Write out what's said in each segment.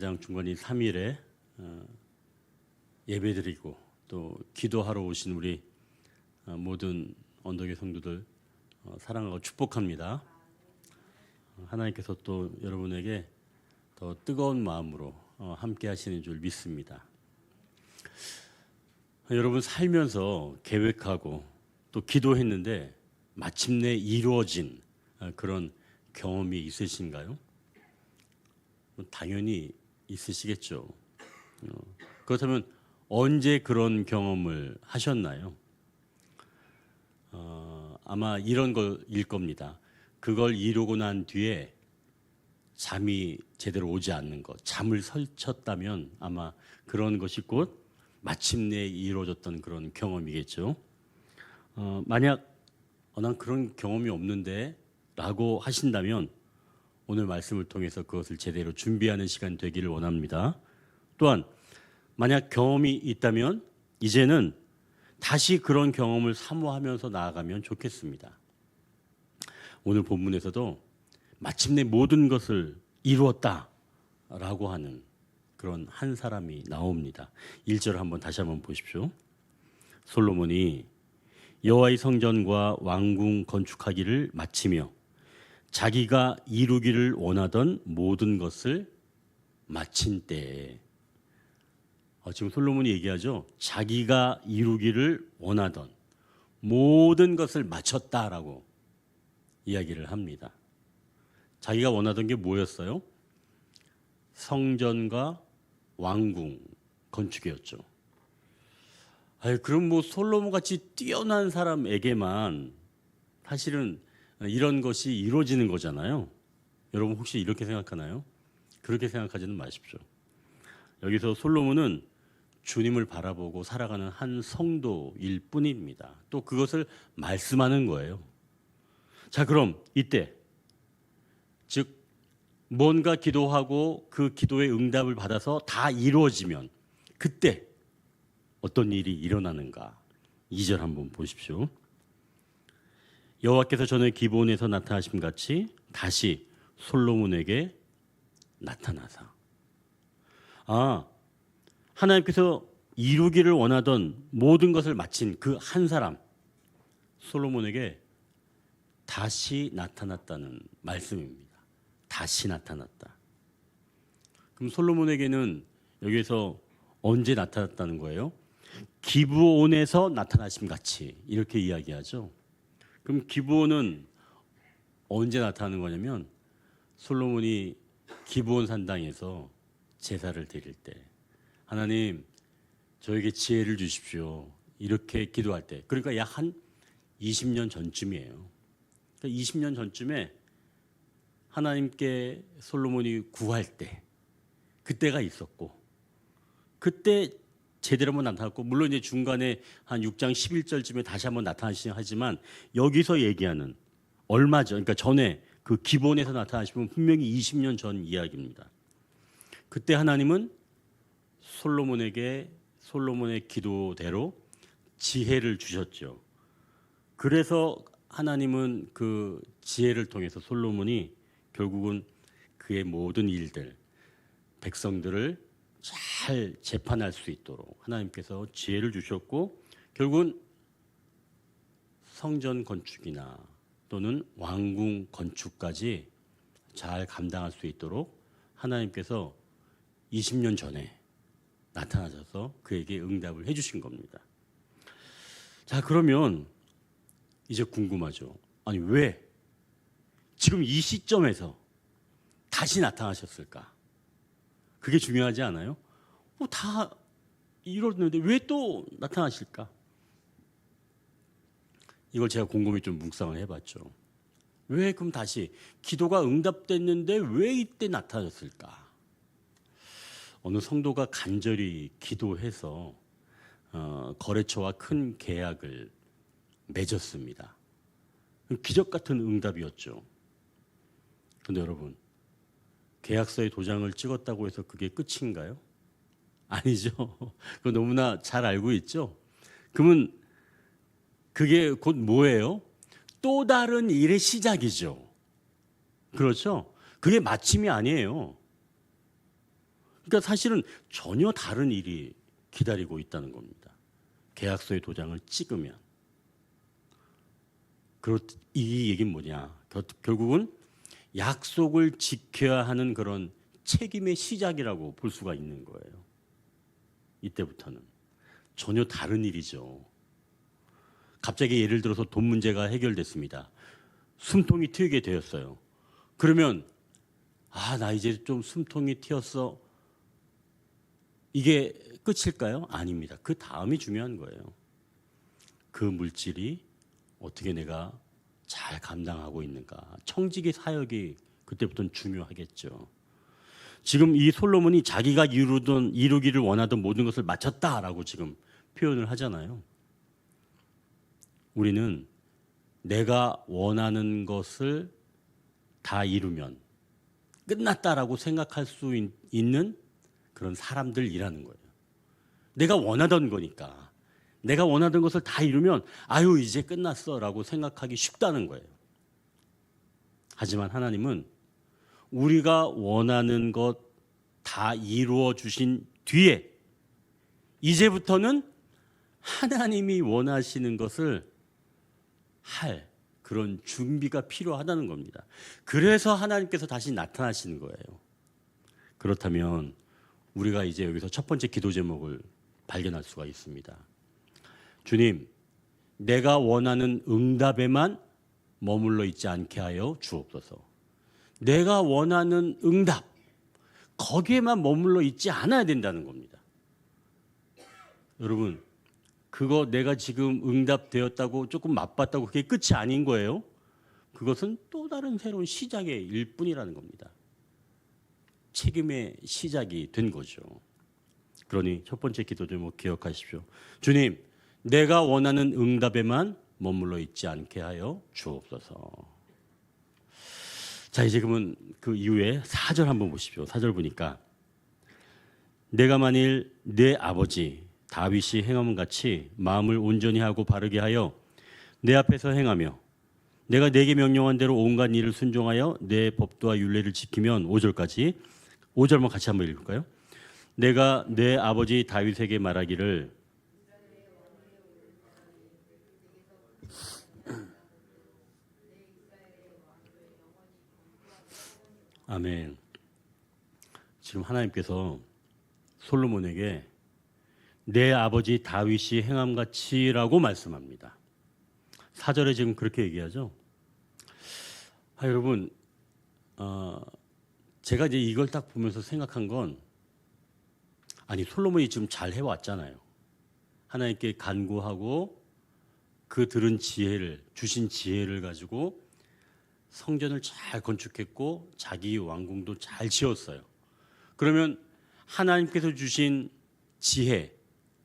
가장 중간인 3일에 예배드리고 또 기도하러 오신 우리 모든 언덕의 성도들 사랑하고 축복합니다. 하나님께서 또 여러분에게 더 뜨거운 마음으로 함께 하시는 줄 믿습니다. 여러분 살면서 계획하고 또 기도했는데 마침내 이루어진 그런 경험이 있으신가요? 당연히 있으시겠죠. 그렇다면 언제 그런 경험을 하셨나요? 아마 이런 거일 겁니다. 그걸 이루고 난 뒤에 잠이 제대로 오지 않는 것, 잠을 설쳤다면 아마 그런 것이 곧 마침내 이루어졌던 그런 경험이겠죠. 만약 난 그런 경험이 없는데 라고 하신다면 오늘 말씀을 통해서 그것을 제대로 준비하는 시간 되기를 원합니다. 또한 만약 경험이 있다면 이제는 다시 그런 경험을 사모하면서 나아가면 좋겠습니다. 오늘 본문에서도 마침내 모든 것을 이루었다라고 하는 그런 한 사람이 나옵니다. 1절 한번 다시 한번 보십시오. 솔로몬이 여호와의 성전과 왕궁 건축하기를 마치며 자기가 이루기를 원하던 모든 것을 마친 때에 지금 솔로몬이 얘기하죠. 자기가 이루기를 원하던 모든 것을 마쳤다라고 이야기를 합니다. 자기가 원하던 게 뭐였어요? 성전과 왕궁 건축이었죠. 그럼 뭐 솔로몬 같이 뛰어난 사람에게만 사실은 이런 것이 이루어지는 거잖아요. 여러분 혹시 이렇게 생각하나요? 그렇게 생각하지는 마십시오. 여기서 솔로몬은 주님을 바라보고 살아가는 한 성도일 뿐입니다. 또 그것을 말씀하는 거예요. 자, 그럼 이때 즉 뭔가 기도하고 그 기도의 응답을 받아서 다 이루어지면 그때 어떤 일이 일어나는가? 2절 한번 보십시오. 여호와께서 전에 기브온에서 나타나심 같이 다시 솔로몬에게 나타나사. 하나님께서 이루기를 원하던 모든 것을 마친 그 한 사람 솔로몬에게 다시 나타났다는 말씀입니다. 다시 나타났다. 그럼 솔로몬에게는 여기서 언제 나타났다는 거예요? 기브온에서 나타나심 같이 이렇게 이야기하죠. 그럼 기브온은 언제 나타나는 거냐면 솔로몬이 기브온 산당에서 제사를 드릴 때 하나님 저에게 지혜를 주십시오 이렇게 기도할 때, 그러니까 약 한 20년 전쯤이에요. 그러니까 20년 전쯤에 하나님께 솔로몬이 구할 때 그때가 있었고 그때 제대로 한번 나타났고, 물론 이제 중간에 한 6장 11절쯤에 다시 한번 나타나시긴 하지만 여기서 얘기하는 얼마 전, 그러니까 전에 그 기본에서 나타나시면 분명히 20년 전 이야기입니다. 그때 하나님은 솔로몬에게 솔로몬의 기도대로 지혜를 주셨죠. 그래서 하나님은 그 지혜를 통해서 솔로몬이 결국은 그의 모든 일들, 백성들을 잘 재판할 수 있도록 하나님께서 지혜를 주셨고 결국은 성전 건축이나 또는 왕궁 건축까지 잘 감당할 수 있도록 하나님께서 20년 전에 나타나셔서 그에게 응답을 해주신 겁니다. 자, 그러면 이제 궁금하죠. 아니 왜 지금 이 시점에서 다시 나타나셨을까? 그게 중요하지 않아요? 다 이러는데 왜 또 나타나실까? 이걸 제가 곰곰이 좀 묵상을 해봤죠. 왜 그럼 다시 기도가 응답됐는데 왜 이때 나타났을까? 어느 성도가 간절히 기도해서 거래처와 큰 계약을 맺었습니다. 기적 같은 응답이었죠. 그런데 여러분, 계약서에 도장을 찍었다고 해서 그게 끝인가요? 아니죠. 그거 너무나 잘 알고 있죠. 그러면 그게 곧 뭐예요? 또 다른 일의 시작이죠. 그렇죠? 그게 마침이 아니에요. 그러니까 사실은 전혀 다른 일이 기다리고 있다는 겁니다. 계약서의 도장을 찍으면. 이 얘기는 뭐냐? 결국은 약속을 지켜야 하는 그런 책임의 시작이라고 볼 수가 있는 거예요. 이때부터는 전혀 다른 일이죠. 갑자기 예를 들어서 돈 문제가 해결됐습니다. 숨통이 트이게 되었어요. 그러면 나 이제 좀 숨통이 트였어. 이게 끝일까요? 아닙니다. 그 다음이 중요한 거예요. 그 물질이 어떻게 내가 잘 감당하고 있는가. 청지기 사역이 그때부터는 중요하겠죠. 지금 이 솔로몬이 자기가 이루기를 원하던 모든 것을 마쳤다라고 지금 표현을 하잖아요. 우리는 내가 원하는 것을 다 이루면 끝났다라고 생각할 수 있는 그런 사람들이라는 거예요. 내가 원하던 거니까. 내가 원하던 것을 다 이루면 이제 끝났어라고 생각하기 쉽다는 거예요. 하지만 하나님은 우리가 원하는 것 다 이루어 주신 뒤에 이제부터는 하나님이 원하시는 것을 할 그런 준비가 필요하다는 겁니다. 그래서 하나님께서 다시 나타나시는 거예요. 그렇다면 우리가 이제 여기서 첫 번째 기도 제목을 발견할 수가 있습니다. 주님, 내가 원하는 응답에만 머물러 있지 않게 하여 주옵소서. 내가 원하는 응답, 거기에만 머물러 있지 않아야 된다는 겁니다. 여러분, 그거 내가 지금 응답되었다고 조금 맛봤다고 그게 끝이 아닌 거예요. 그것은 또 다른 새로운 시작의 일뿐이라는 겁니다. 책임의 시작이 된 거죠. 그러니 첫 번째 기도 제목 기억하십시오. 주님, 내가 원하는 응답에만 머물러 있지 않게 하여 주옵소서. 자, 이제 그러면 그 이후에 4절 한번 보십시오. 4절 보니까 내가 만일 내 아버지 다윗이 행함 같이 마음을 온전히 하고 바르게 하여 내 앞에서 행하며 내가 내게 명령한 대로 온갖 일을 순종하여 내 법도와 율례를 지키면 5절까지 5절만 같이 한번 읽을까요? 내가 내 아버지 다윗에게 말하기를 아멘. 지금 하나님께서 솔로몬에게 내 아버지 다윗이 행함같이라고 말씀합니다. 4절에 지금 그렇게 얘기하죠. 여러분, 제가 이제 이걸 딱 보면서 생각한 건 솔로몬이 지금 잘 해왔잖아요. 하나님께 간구하고 그 들은 주신 지혜를 가지고 성전을 잘 건축했고 자기 왕궁도 잘 지었어요. 그러면 하나님께서 주신 지혜,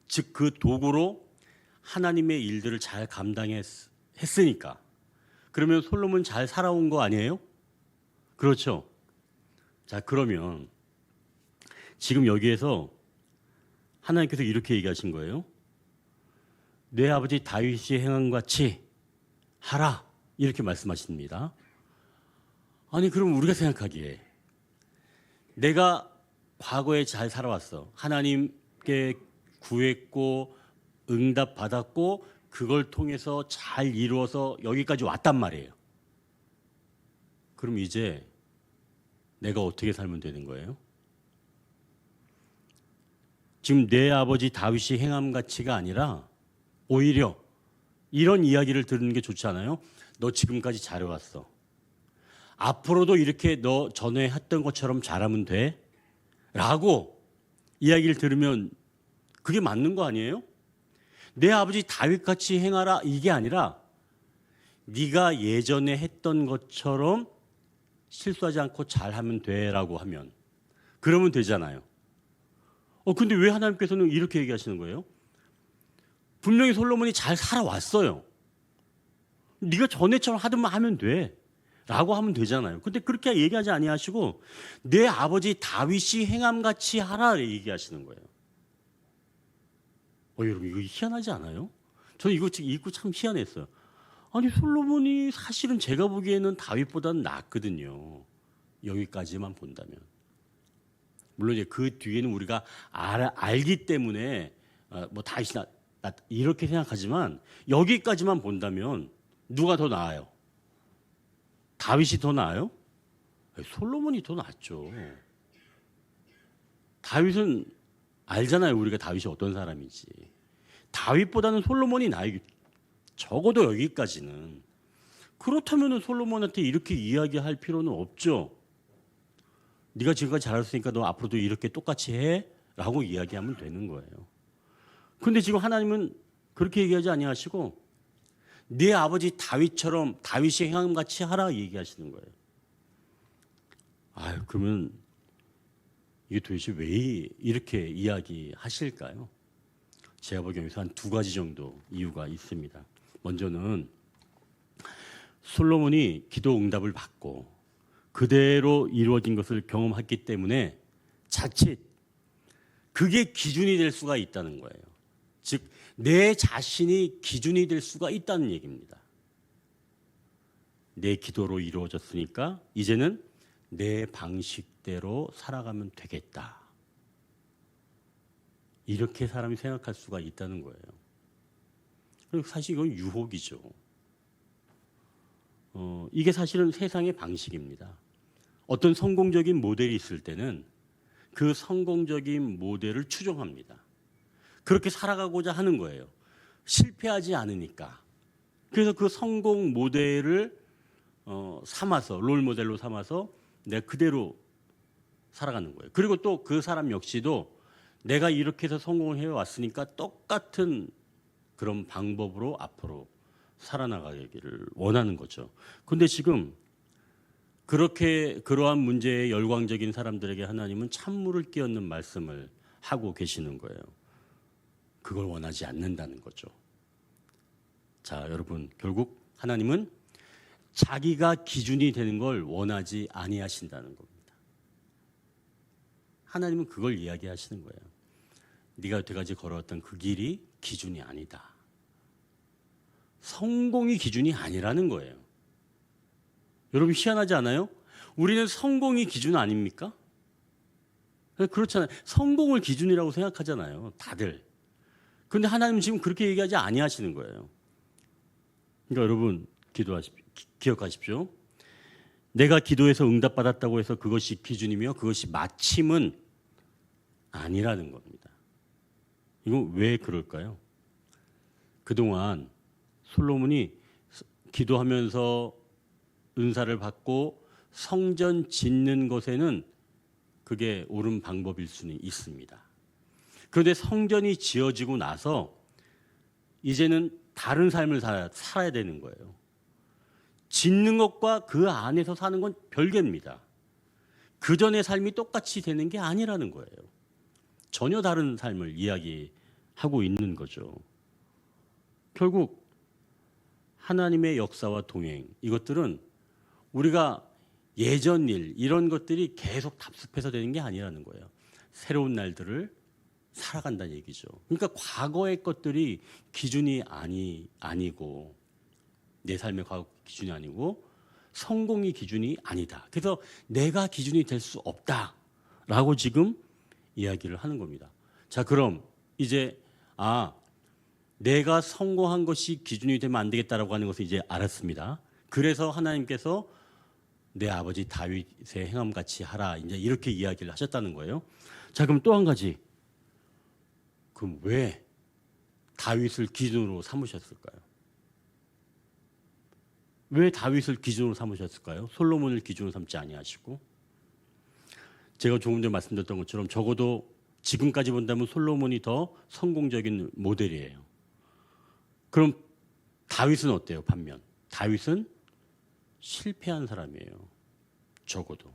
즉 그 도구로 하나님의 일들을 잘 감당했으니까 그러면 솔로몬 잘 살아온 거 아니에요? 그렇죠. 자, 그러면 지금 여기에서 하나님께서 이렇게 얘기하신 거예요. 내 아버지 다윗이 행한 같이 하라, 이렇게 말씀하십니다. 그럼 우리가 생각하기에 내가 과거에 잘 살아왔어. 하나님께 구했고 응답 받았고 그걸 통해서 잘 이루어서 여기까지 왔단 말이에요. 그럼 이제 내가 어떻게 살면 되는 거예요? 지금 내 아버지 다윗이 행함 같이가 아니라 오히려 이런 이야기를 들은 게 좋지 않아요? 너 지금까지 잘해왔어. 앞으로도 이렇게 너 전에 했던 것처럼 잘하면 돼? 라고 이야기를 들으면 그게 맞는 거 아니에요? 내 아버지 다윗같이 행하라 이게 아니라 네가 예전에 했던 것처럼 실수하지 않고 잘하면 돼라고 하면 그러면 되잖아요. 근데 왜 하나님께서는 이렇게 얘기하시는 거예요? 분명히 솔로몬이 잘 살아왔어요. 네가 전에처럼 하든만 하면 돼 라고 하면 되잖아요. 근데 그렇게 얘기하지 아니하시고 내 아버지 다윗이 행함같이 하라 얘기하시는 거예요. 여러분 이거 희한하지 않아요? 저는 이거 읽고 참 희한했어요. 솔로몬이 사실은 제가 보기에는 다윗보다는 낫거든요. 여기까지만 본다면. 물론 이제 그 뒤에는 우리가 알기 때문에 뭐 다윗이 이렇게 생각하지만 여기까지만 본다면 누가 더 나아요? 다윗이 더 나아요? 솔로몬이 더 낫죠. 다윗은 알잖아요. 우리가 다윗이 어떤 사람인지. 다윗보다는 솔로몬이 나아요. 적어도 여기까지는. 그렇다면 솔로몬한테 이렇게 이야기할 필요는 없죠. 네가 지금까지 잘했으니까 너 앞으로도 이렇게 똑같이 해? 라고 이야기하면 되는 거예요. 근데 지금 하나님은 그렇게 얘기하지 아니하시고 네 아버지 다윗처럼 다윗의 행함같이 하라 얘기하시는 거예요. 그러면 이게 도대체 왜 이렇게 이야기하실까요? 제가 보기에 여기서 한 두 가지 정도 이유가 있습니다. 먼저는 솔로몬이 기도 응답을 받고 그대로 이루어진 것을 경험했기 때문에 자칫 그게 기준이 될 수가 있다는 거예요. 즉, 내 자신이 기준이 될 수가 있다는 얘기입니다. 내 기도로 이루어졌으니까 이제는 내 방식대로 살아가면 되겠다. 이렇게 사람이 생각할 수가 있다는 거예요. 그리고 사실 이건 유혹이죠. 이게 사실은 세상의 방식입니다. 어떤 성공적인 모델이 있을 때는 그 성공적인 모델을 추종합니다. 그렇게 살아가고자 하는 거예요. 실패하지 않으니까. 그래서 그 성공 모델을 삼아서 롤 모델로 삼아서 내가 그대로 살아가는 거예요. 그리고 또 그 사람 역시도 내가 이렇게 해서 성공을 해왔으니까 똑같은 그런 방법으로 앞으로 살아나가기를 원하는 거죠. 그런데 지금 그렇게 그러한 문제에 열광적인 사람들에게 하나님은 찬물을 끼얹는 말씀을 하고 계시는 거예요. 그걸 원하지 않는다는 거죠. 자, 여러분, 결국 하나님은 자기가 기준이 되는 걸 원하지 아니하신다는 겁니다. 하나님은 그걸 이야기하시는 거예요. 네가 여태까지 걸어왔던 그 길이 기준이 아니다. 성공이 기준이 아니라는 거예요. 여러분 희한하지 않아요? 우리는 성공이 기준 아닙니까? 그렇잖아요. 성공을 기준이라고 생각하잖아요. 다들. 그런데 하나님은 지금 그렇게 얘기하지 아니하시는 거예요. 그러니까 여러분 기억하십시오. 내가 기도해서 응답받았다고 해서 그것이 기준이며 그것이 마침은 아니라는 겁니다. 이건 왜 그럴까요? 그동안 솔로몬이 기도하면서 은사를 받고 성전 짓는 것에는 그게 옳은 방법일 수는 있습니다. 그런데 성전이 지어지고 나서 이제는 다른 삶을 살아야 되는 거예요. 짓는 것과 그 안에서 사는 건 별개입니다. 그 전의 삶이 똑같이 되는 게 아니라는 거예요. 전혀 다른 삶을 이야기하고 있는 거죠. 결국 하나님의 역사와 동행, 이것들은 우리가 예전 일 이런 것들이 계속 답습해서 되는 게 아니라는 거예요. 새로운 날들을 살아간다는 얘기죠. 그러니까 과거의 것들이 기준이 아니고 내 삶의 과거 기준이 아니고 성공이 기준이 아니다. 그래서 내가 기준이 될 수 없다라고 지금 이야기를 하는 겁니다. 자, 그럼 이제 내가 성공한 것이 기준이 되면 안 되겠다라고 하는 것을 이제 알았습니다. 그래서 하나님께서 내 아버지 다윗의 행함같이 하라 이제 이렇게 이야기를 하셨다는 거예요. 자, 그럼 또 한 가지. 그럼 왜 다윗을 기준으로 삼으셨을까요? 왜 다윗을 기준으로 삼으셨을까요? 솔로몬을 기준으로 삼지 아니하시고. 제가 조금 전에 말씀드렸던 것처럼 적어도 지금까지 본다면 솔로몬이 더 성공적인 모델이에요. 그럼 다윗은 어때요? 반면 다윗은 실패한 사람이에요. 적어도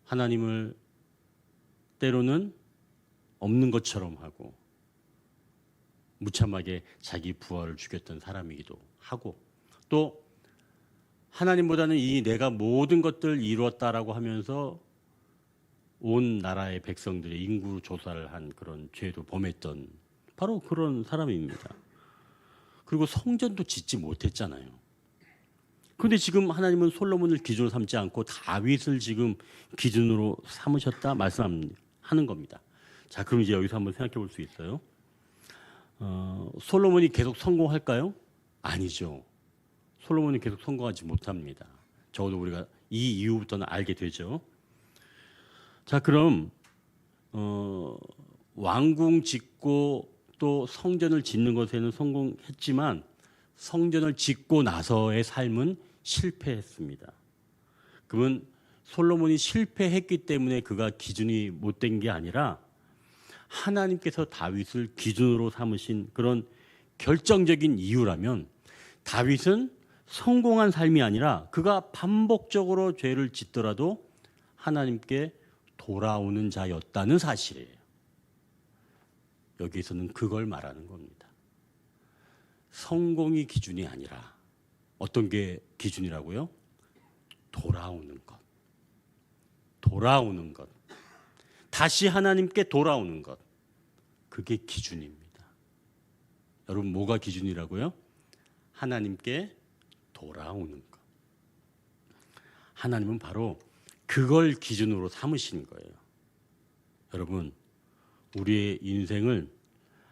하나님을 때로는 없는 것처럼 하고 무참하게 자기 부하를 죽였던 사람이기도 하고, 또 하나님보다는 이 내가 모든 것들을 이루었다라고 하면서 온 나라의 백성들의 인구 조사를 한 그런 죄도 범했던 바로 그런 사람입니다. 그리고 성전도 짓지 못했잖아요. 그런데 지금 하나님은 솔로몬을 기준으로 삼지 않고 다윗을 지금 기준으로 삼으셨다 말씀하는 겁니다. 자, 그럼 이제 여기서 한번 생각해 볼 수 있어요. 솔로몬이 계속 성공할까요? 아니죠. 솔로몬이 계속 성공하지 못합니다. 적어도 우리가 이 이후부터는 알게 되죠. 자, 그럼 왕궁 짓고 또 성전을 짓는 것에는 성공했지만 성전을 짓고 나서의 삶은 실패했습니다. 그러면 솔로몬이 실패했기 때문에 그가 기준이 못된 게 아니라 하나님께서 다윗을 기준으로 삼으신 그런 결정적인 이유라면 다윗은 성공한 삶이 아니라 그가 반복적으로 죄를 짓더라도 하나님께 돌아오는 자였다는 사실이에요. 여기에서는 그걸 말하는 겁니다. 성공이 기준이 아니라 어떤 게 기준이라고요? 돌아오는 것. 돌아오는 것. 다시 하나님께 돌아오는 것. 그게 기준입니다. 여러분, 뭐가 기준이라고요? 하나님께 돌아오는 것. 하나님은 바로 그걸 기준으로 삼으신 거예요. 여러분, 우리의 인생을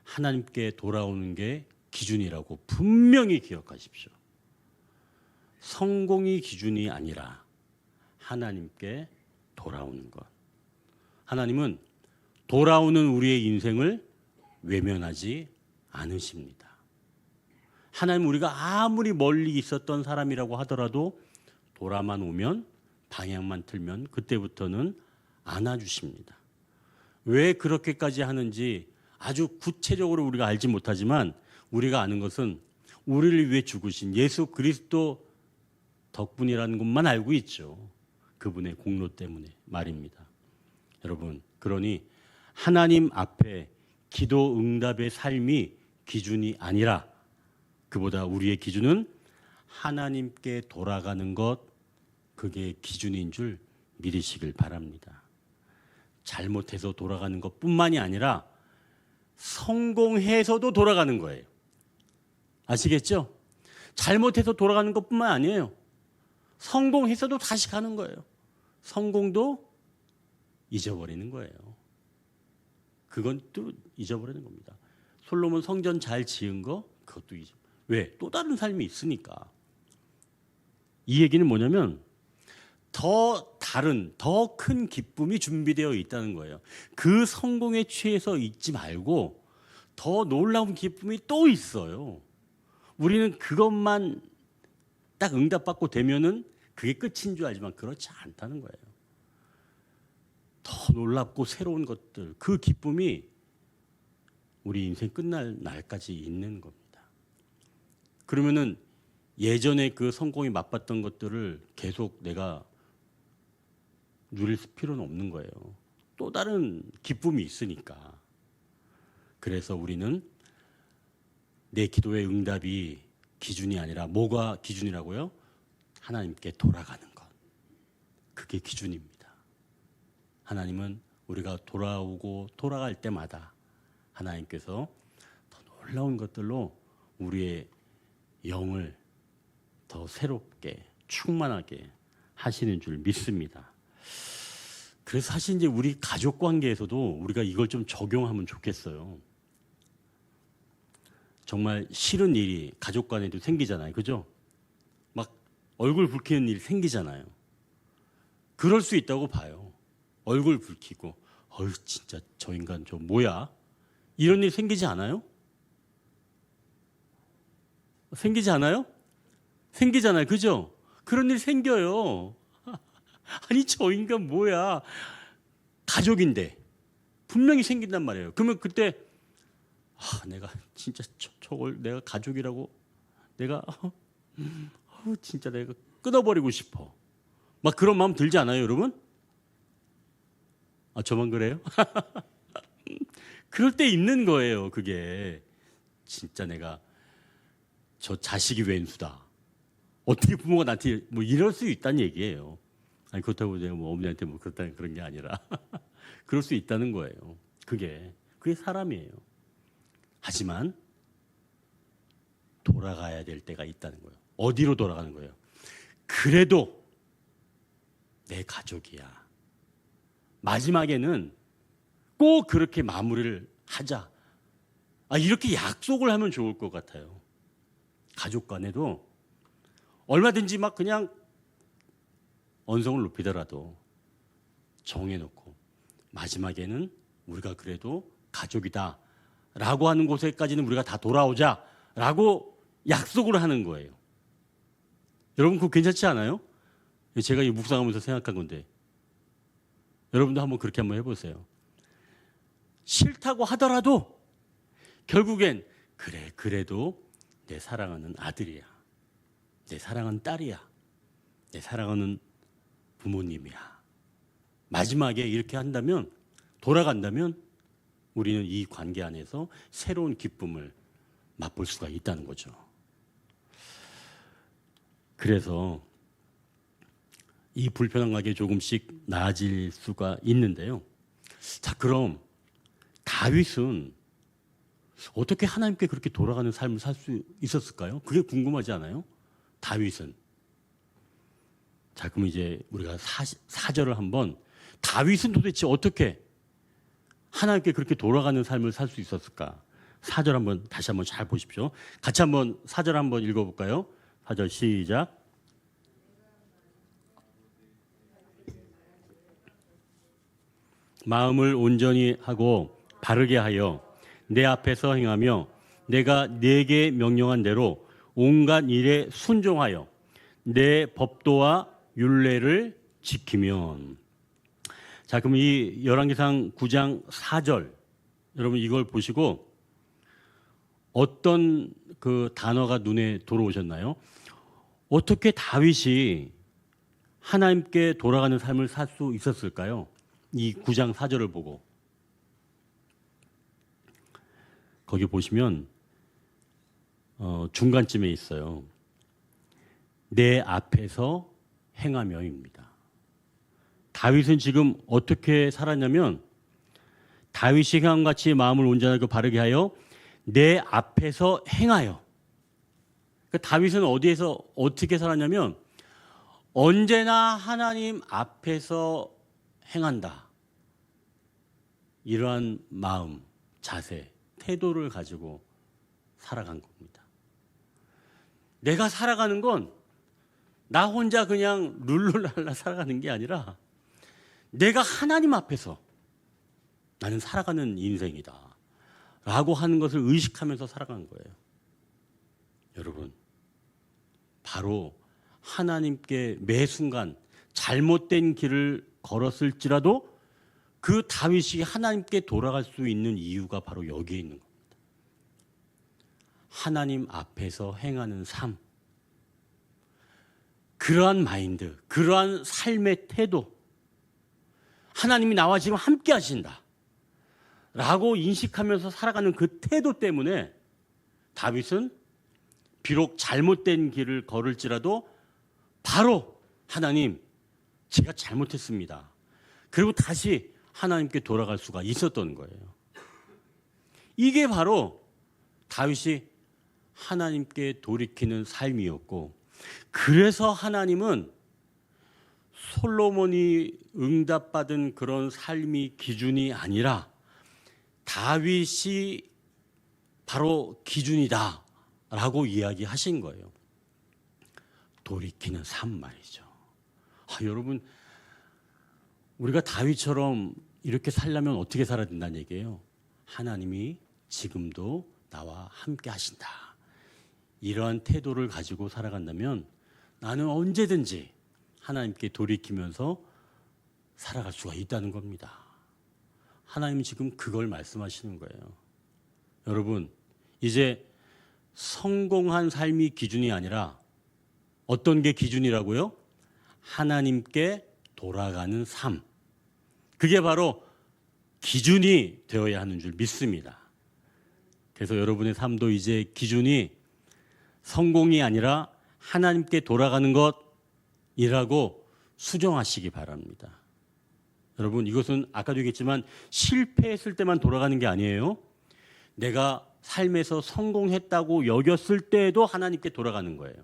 하나님께 돌아오는 게 기준이라고 분명히 기억하십시오. 성공이 기준이 아니라 하나님께 돌아오는 것. 하나님은 돌아오는 우리의 인생을 외면하지 않으십니다. 하나님, 우리가 아무리 멀리 있었던 사람이라고 하더라도 돌아만 오면, 방향만 틀면 그때부터는 안아주십니다. 왜 그렇게까지 하는지 아주 구체적으로 우리가 알지 못하지만 우리가 아는 것은 우리를 위해 죽으신 예수 그리스도 덕분이라는 것만 알고 있죠. 그분의 공로 때문에 말입니다. 여러분, 그러니 하나님 앞에 기도 응답의 삶이 기준이 아니라 그보다 우리의 기준은 하나님께 돌아가는 것, 그게 기준인 줄 믿으시길 바랍니다. 잘못해서 돌아가는 것뿐만이 아니라 성공해서도 돌아가는 거예요. 아시겠죠? 잘못해서 돌아가는 것뿐만 아니에요. 성공해서도 다시 가는 거예요. 성공도 잊어버리는 거예요. 그건 또 잊어버리는 겁니다. 솔로몬 성전 잘 지은 거 그것도 왜? 또 다른 삶이 있으니까. 이 얘기는 뭐냐면 더 다른, 더 큰 기쁨이 준비되어 있다는 거예요. 그 성공에 취해서 있지 말고 더 놀라운 기쁨이 또 있어요. 우리는 그것만 딱 응답받고 되면은 그게 끝인 줄 알지만 그렇지 않다는 거예요. 더 놀랍고 새로운 것들, 그 기쁨이 우리 인생 끝날 날까지 있는 겁니다. 그러면은 예전에 그 성공이 맛봤던 것들을 계속 내가 누릴 필요는 없는 거예요. 또 다른 기쁨이 있으니까. 그래서 우리는 내 기도의 응답이 기준이 아니라 뭐가 기준이라고요? 하나님께 돌아가는 것. 그게 기준입니다. 하나님은 우리가 돌아오고 돌아갈 때마다 하나님께서 더 놀라운 것들로 우리의 영을 더 새롭게 충만하게 하시는 줄 믿습니다. 그래서 사실 이제 우리 가족 관계에서도 우리가 이걸 좀 적용하면 좋겠어요. 정말 싫은 일이 가족 간에도 생기잖아요. 그죠? 막 얼굴 붉히는 일이 생기잖아요. 그럴 수 있다고 봐요. 얼굴 붉히고 어휴 진짜 저 인간 저 뭐야? 이런 일 생기지 않아요? 생기지 않아요? 생기잖아요. 그죠? 그런 일 생겨요. 아니 저 인간 뭐야? 가족인데 분명히 생긴단 말이에요. 그러면 그때 내가 진짜 저걸 내가 가족이라고 내가 진짜 내가 끊어버리고 싶어. 막 그런 마음 들지 않아요, 여러분? 저만 그래요? 그럴 때 있는 거예요, 그게. 진짜 내가 저 자식이 왼수다. 어떻게 부모가 나한테 뭐 이럴 수 있다는 얘기예요. 아니 그렇다고 제가 뭐 어머니한테 뭐 그렇다는 그런 게 아니라 그럴 수 있다는 거예요. 그게 사람이에요. 하지만 돌아가야 될 때가 있다는 거예요. 어디로 돌아가는 거예요? 그래도 내 가족이야. 마지막에는 꼭 그렇게 마무리를 하자. 이렇게 약속을 하면 좋을 것 같아요. 가족 간에도 얼마든지 막 그냥 언성을 높이더라도 정해놓고 마지막에는 우리가 그래도 가족이다 라고 하는 곳에까지는 우리가 다 돌아오자 라고 약속을 하는 거예요. 여러분 그거 괜찮지 않아요? 제가 이 묵상하면서 생각한 건데 여러분도 한번 그렇게 한번 해보세요. 싫다고 하더라도 결국엔 그래 그래도 내 사랑하는 아들이야. 내 사랑하는 딸이야. 내 사랑하는 부모님이야. 마지막에 이렇게 한다면 돌아간다면 우리는 이 관계 안에서 새로운 기쁨을 맛볼 수가 있다는 거죠. 그래서 이 불편한 관계 조금씩 나아질 수가 있는데요. 자, 그럼 다윗은 어떻게 하나님께 그렇게 돌아가는 삶을 살 수 있었을까요? 그게 궁금하지 않아요? 다윗은. 자, 그럼 이제 우리가 4절을 한번 다윗은 도대체 어떻게 하나님께 그렇게 돌아가는 삶을 살 수 있었을까? 4절 한번 다시 한번 잘 보십시오. 같이 한번 4절 한번 읽어볼까요? 4절 시작. 마음을 온전히 하고 바르게 하여 내 앞에서 행하며 내가 네게 명령한 대로 온갖 일에 순종하여 내 법도와 율례를 지키면. 자, 그럼 이 열왕기상 9장 4절 여러분 이걸 보시고 어떤 그 단어가 눈에 들어오셨나요? 어떻게 다윗이 하나님께 돌아가는 삶을 살 수 있었을까요? 이 9장 4절을 보고 거기 보시면 중간쯤에 있어요. 내 앞에서 행하며입니다. 다윗은 지금 어떻게 살았냐면 다윗이 행한 같이 마음을 온전하게 바르게 하여 내 앞에서 행하여. 그러니까 다윗은 어디에서 어떻게 살았냐면 언제나 하나님 앞에서 행한다. 이러한 마음, 자세, 태도를 가지고 살아간 겁니다. 내가 살아가는 건 나 혼자 그냥 룰루랄라 살아가는 게 아니라 내가 하나님 앞에서 나는 살아가는 인생이다 라고 하는 것을 의식하면서 살아간 거예요. 여러분, 바로 하나님께 매 순간 잘못된 길을 걸었을지라도 그 다윗이 하나님께 돌아갈 수 있는 이유가 바로 여기에 있는 겁니다. 하나님 앞에서 행하는 삶, 그러한 마인드, 그러한 삶의 태도, 하나님이 나와 지금 함께 하신다 라고 인식하면서 살아가는 그 태도 때문에 다윗은 비록 잘못된 길을 걸을지라도 바로 하나님, 제가 잘못했습니다. 그리고 다시 하나님께 돌아갈 수가 있었던 거예요. 이게 바로 다윗이 하나님께 돌이키는 삶이었고, 그래서 하나님은 솔로몬이 응답받은 그런 삶이 기준이 아니라 다윗이 바로 기준이다 라고 이야기하신 거예요. 돌이키는 삶 말이죠. 여러분, 우리가 다윗처럼 이렇게 살려면 어떻게 살아야 된다는 얘기예요? 하나님이 지금도 나와 함께 하신다. 이러한 태도를 가지고 살아간다면 나는 언제든지 하나님께 돌이키면서 살아갈 수가 있다는 겁니다. 하나님은 지금 그걸 말씀하시는 거예요. 여러분, 이제 성공한 삶이 기준이 아니라 어떤 게 기준이라고요? 하나님께 돌아가는 삶. 그게 바로 기준이 되어야 하는 줄 믿습니다. 그래서 여러분의 삶도 이제 기준이 성공이 아니라 하나님께 돌아가는 것이라고 수정하시기 바랍니다. 여러분, 이것은 아까도 얘기했지만 실패했을 때만 돌아가는 게 아니에요. 내가 삶에서 성공했다고 여겼을 때에도 하나님께 돌아가는 거예요.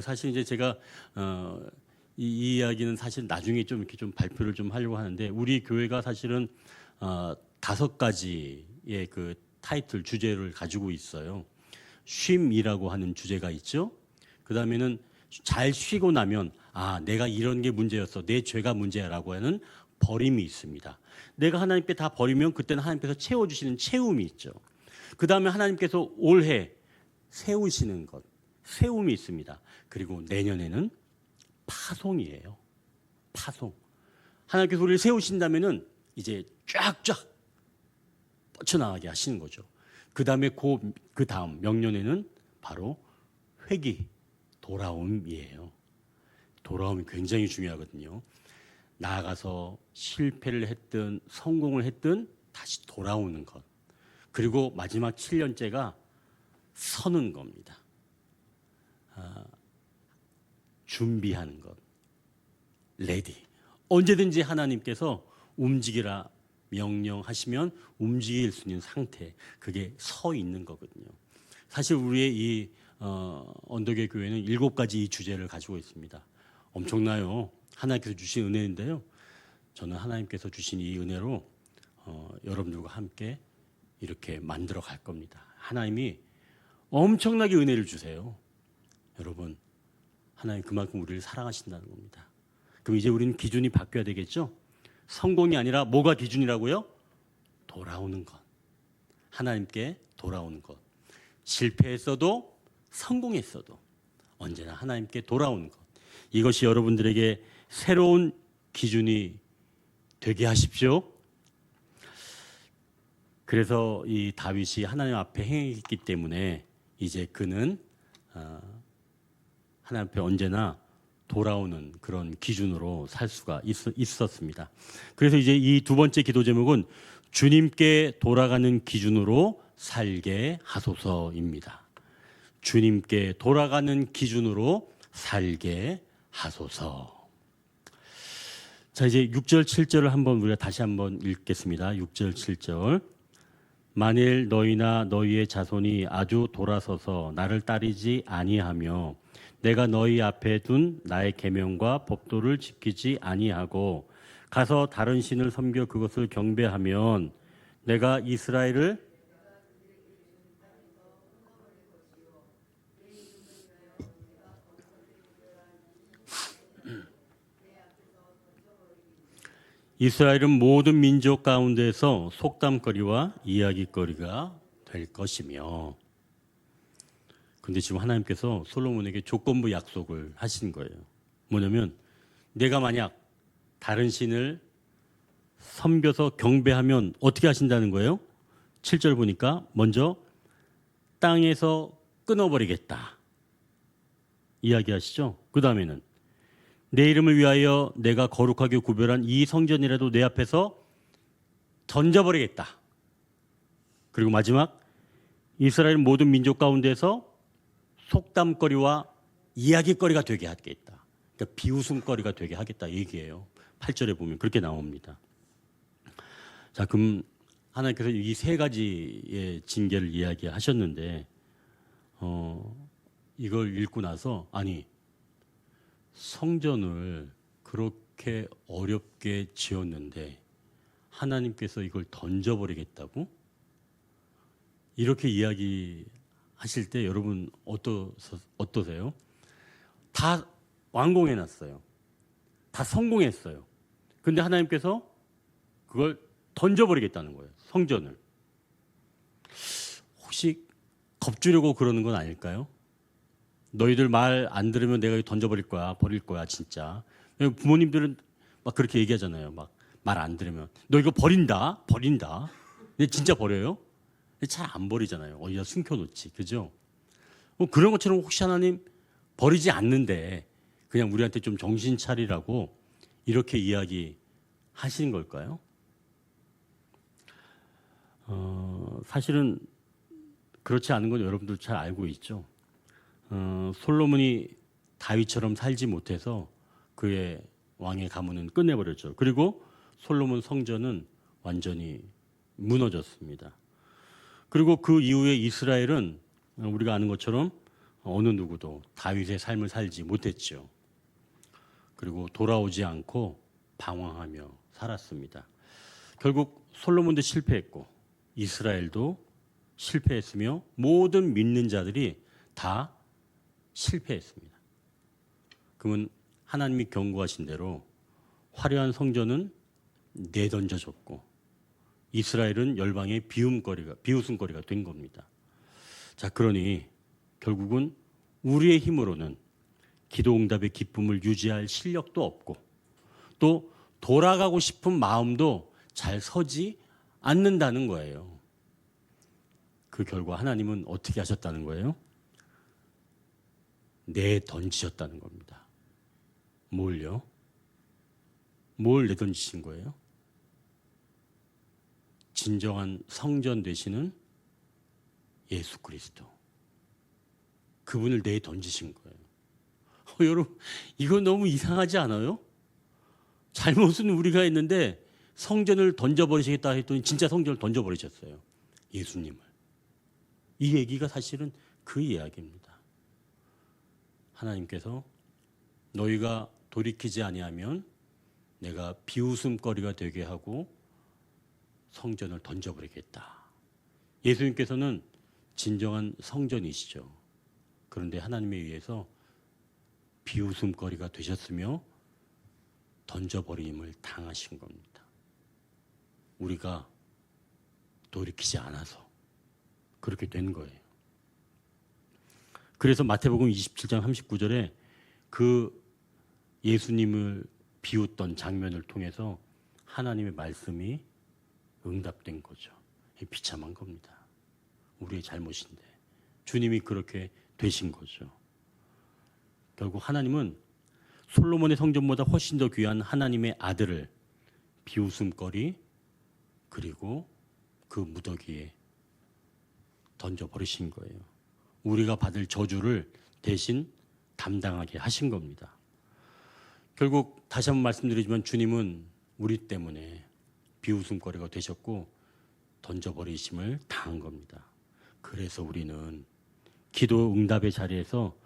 사실 이제 제가 이 이야기는 사실 나중에 좀 이렇게 좀 발표를 좀 하려고 하는데 우리 교회가 사실은 5가지의 그 타이틀 주제를 가지고 있어요. 쉼이라고 하는 주제가 있죠. 그 다음에는 잘 쉬고 나면 내가 이런 게 문제였어, 내 죄가 문제야라고 하는 버림이 있습니다. 내가 하나님께 다 버리면 그때는 하나님께서 채워주시는 채움이 있죠. 그 다음에 하나님께서 올해 세우시는 것, 세움이 있습니다. 그리고 내년에는 파송이에요. 파송. 하나님께서 우리를 세우신다면은 이제 쫙쫙 뻗쳐나가게 하시는 거죠. 그 다음에 그 다음 명년에는 바로 회기, 돌아옴이에요. 돌아옴이 굉장히 중요하거든요. 나아가서 실패를 했든 성공을 했든 다시 돌아오는 것. 그리고 마지막 7년째가 서는 겁니다. 준비하는 것. 레디. 언제든지 하나님께서 움직이라 명령하시면 움직일 수 있는 상태. 그게 서 있는 거거든요. 사실 우리의 이 언덕의 교회는 7가지 이 주제를 가지고 있습니다. 엄청나요. 하나님께서 주신 은혜인데요. 저는 하나님께서 주신 이 은혜로 여러분들과 함께 이렇게 만들어 갈 겁니다. 하나님이 엄청나게 은혜를 주세요. 여러분, 하나님 그만큼 우리를 사랑하신다는 겁니다. 그럼 이제 우리는 기준이 바뀌어야 되겠죠? 성공이 아니라 뭐가 기준이라고요? 돌아오는 것. 하나님께 돌아오는 것. 실패했어도 성공했어도 언제나 하나님께 돌아오는 것. 이것이 여러분들에게 새로운 기준이 되게 하십시오. 그래서 이 다윗이 하나님 앞에 행했기 때문에 이제 그는 하나님 앞에 언제나 돌아오는 그런 기준으로 살 수가 있었습니다. 그래서 이제 이 2번째 기도 제목은 주님께 돌아가는 기준으로 살게 하소서입니다. 주님께 돌아가는 기준으로 살게 하소서. 자, 이제 6절 7절을 우리가 다시 한번 읽겠습니다. 6절 7절. 만일 너희나 너희의 자손이 아주 돌아서서 나를 따르지 아니하며 내가 너희 앞에 둔 나의 계명과 법도를 지키지 아니하고 가서 다른 신을 섬겨 그것을 경배하면 내가 이스라엘을 이스라엘은 모든 민족 가운데서 속담거리와 이야기거리가 될 것이며. 근데 지금 하나님께서 솔로몬에게 조건부 약속을 하신 거예요. 뭐냐면 내가 만약 다른 신을 섬겨서 경배하면 어떻게 하신다는 거예요? 7절 보니까 먼저 땅에서 끊어버리겠다 이야기하시죠. 그 다음에는 내 이름을 위하여 내가 거룩하게 구별한 이 성전이라도 내 앞에서 던져버리겠다. 그리고 마지막 이스라엘 모든 민족 가운데서 속담거리와 이야기거리가 되게 하겠다. 그러니까 비웃음거리가 되게 하겠다 얘기예요. 8절에 보면 그렇게 나옵니다. 자, 그럼 하나님께서 이 3가지의 징계를 이야기하셨는데 이걸 읽고 나서 성전을 그렇게 어렵게 지었는데 하나님께서 이걸 던져버리겠다고? 이렇게 이야기하실 때 여러분 어떠세요? 다 완공해놨어요. 다 성공했어요. 근데 하나님께서 그걸 던져버리겠다는 거예요. 성전을. 혹시 겁주려고 그러는 건 아닐까요? 너희들 말 안 들으면 내가 이거 던져버릴 거야, 버릴 거야, 진짜. 부모님들은 막 그렇게 얘기하잖아요. 막 말 안 들으면 너 이거 버린다. 근데 진짜 버려요? 잘 안 버리잖아요. 어디다 숨겨놓지, 그죠? 그런 것처럼 혹시 하나님 버리지 않는데 그냥 우리한테 좀 정신 차리라고 이렇게 이야기하시는 걸까요? 사실은 그렇지 않은 건 여러분들 잘 알고 있죠. 솔로몬이 다윗처럼 살지 못해서 그의 왕의 가문은 끝내버렸죠. 그리고 솔로몬 성전은 완전히 무너졌습니다. 그리고 그 이후에 이스라엘은 우리가 아는 것처럼 어느 누구도 다윗의 삶을 살지 못했죠. 그리고 돌아오지 않고 방황하며 살았습니다. 결국 솔로몬도 실패했고 이스라엘도 실패했으며 모든 믿는 자들이 다 실패했습니다. 그러면 하나님이 경고하신 대로 화려한 성전은 내던져졌고 이스라엘은 열방의 비웃음거리가 된 겁니다. 자, 그러니 결국은 우리의 힘으로는 기도 응답의 기쁨을 유지할 실력도 없고 또 돌아가고 싶은 마음도 잘 서지 않는다는 거예요. 그 결과 하나님은 어떻게 하셨다는 거예요? 내던지셨다는 겁니다. 뭘요? 뭘 내던지신 거예요? 진정한 성전 되시는 예수 그리스도. 그분을 내던지신 거예요. 여러분, 이거 너무 이상하지 않아요? 잘못은 우리가 했는데 성전을 던져버리시겠다 했더니 진짜 성전을 던져버리셨어요. 예수님을. 이 얘기가 사실은 그 이야기입니다. 하나님께서 너희가 돌이키지 아니하면 내가 비웃음거리가 되게 하고 성전을 던져버리겠다. 예수님께서는 진정한 성전이시죠. 그런데 하나님에 의해서 비웃음거리가 되셨으며 던져버림을 당하신 겁니다. 우리가 돌이키지 않아서 그렇게 된 거예요. 그래서 마태복음 27장 39절에 그 예수님을 비웃던 장면을 통해서 하나님의 말씀이 응답된 거죠. 비참한 겁니다. 우리의 잘못인데 주님이 그렇게 되신 거죠. 결국 하나님은 솔로몬의 성전보다 훨씬 더 귀한 하나님의 아들을 비웃음거리 그리고 그 무더기에 던져버리신 거예요. 우리가 받을 저주를 대신 담당하게 하신 겁니다. 결국 다시 한번 말씀드리지만 주님은 우리 때문에 비웃음거리가 되셨고 던져버리심을 당한 겁니다. 그래서 우리는 기도 응답의 자리에서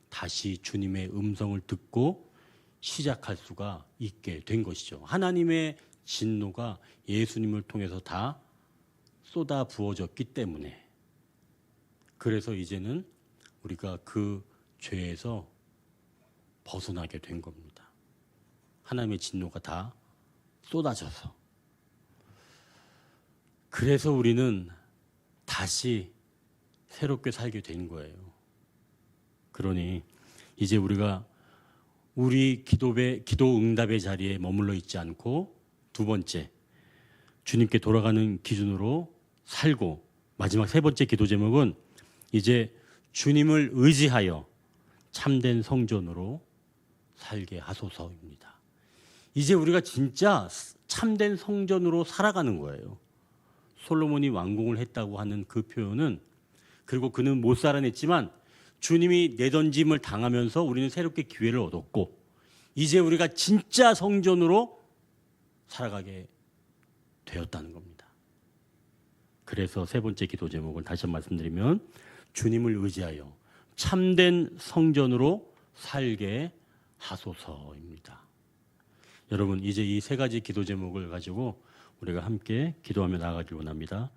다시 주님의 음성을 듣고 시작할 수가 있게 된 것이죠. 하나님의 진노가 예수님을 통해서 다 쏟아 부어졌기 때문에 그래서 이제는 우리가 그 죄에서 벗어나게 된 겁니다. 하나님의 진노가 다 쏟아져서. 그래서 우리는 다시 새롭게 살게 된 거예요. 그러니 이제 우리가 우리 기도 응답의 자리에 머물러 있지 않고 두 번째, 주님께 돌아가는 기준으로 살고 마지막 세 번째 기도 제목은 이제 주님을 의지하여 참된 성전으로 살게 하소서입니다. 이제 우리가 진짜 참된 성전으로 살아가는 거예요. 솔로몬이 완공을 했다고 하는 그 표현은 그리고 그는 못 살아냈지만 주님이 내던짐을 당하면서 우리는 새롭게 기회를 얻었고 이제 우리가 진짜 성전으로 살아가게 되었다는 겁니다. 그래서 세 번째 기도 제목을 다시 한번 말씀드리면 주님을 의지하여 참된 성전으로 살게 하소서입니다. 여러분 이제 이 세 가지 기도 제목을 가지고 우리가 함께 기도하며 나아가길 원합니다.